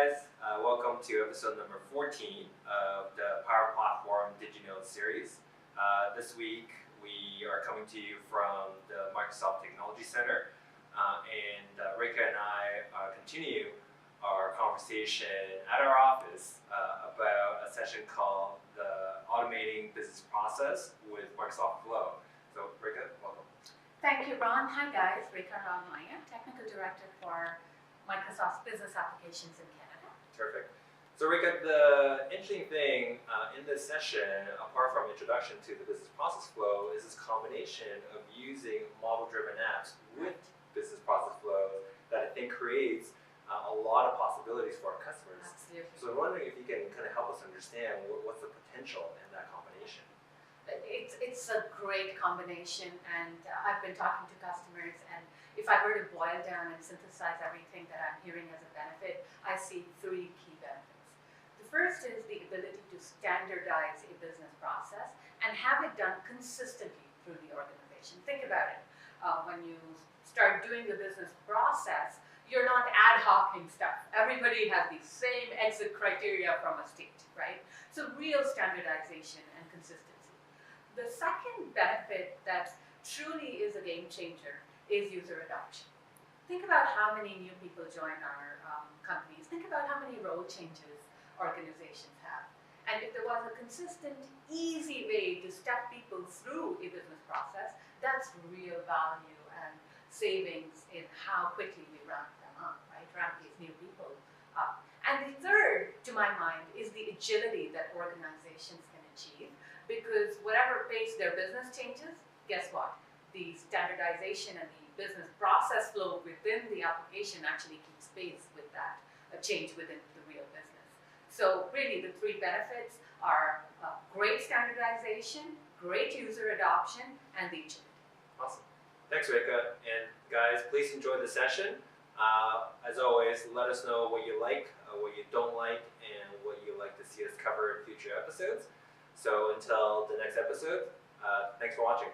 guys. Welcome to episode number 14 of the PowerPlatform Did You Know series. This week we are coming to you from the Microsoft Technology Center, and Rekha and I continue our conversation at our office about a session called the Automating Business Process with Microsoft Flow. So Rekha, welcome. Thank you, Ron. Hi guys, Rekha and I, Technical Director for Microsoft's Business Applications in Canada. Terrific. So Rekha, the interesting thing in this session, apart from introduction to the business process flow, is this combination of using model-driven apps with business process flows that I think creates a lot of possibilities for our customers. Absolutely. So I'm wondering if you can kind of help us understand what's the potential in that combination. It's a great combination, and I've been talking to customers, and if I were to boil down and synthesize everything that I'm hearing as a benefit, I see three key benefits. The first is the ability to standardize a business process and have it done consistently through the organization. Think about it. When you start doing the business process, you're not ad hocing stuff. Everybody has the same exit criteria from a state, right? So real standardization and consistency. The second benefit that truly is a game changer is user adoption. Think about how many new people join our companies. Think about how many role changes organizations have. And if there was a consistent, easy way to step people through a business process, that's real value and savings in how quickly we ramp them up, right? Ramp these new people up. And the third, to my mind, is the agility that organizations can achieve, because whatever pace their business changes, guess what? The standardization and the business process flow within the application actually keeps pace with that change within the real business. So really the three benefits are great standardization, great user adoption, and the agility. Awesome. Thanks, Rekha. And guys, please enjoy the session. As always, let us know what you like, what you don't like, and what you'd like to see us cover in future episodes. So until the next episode, thanks for watching.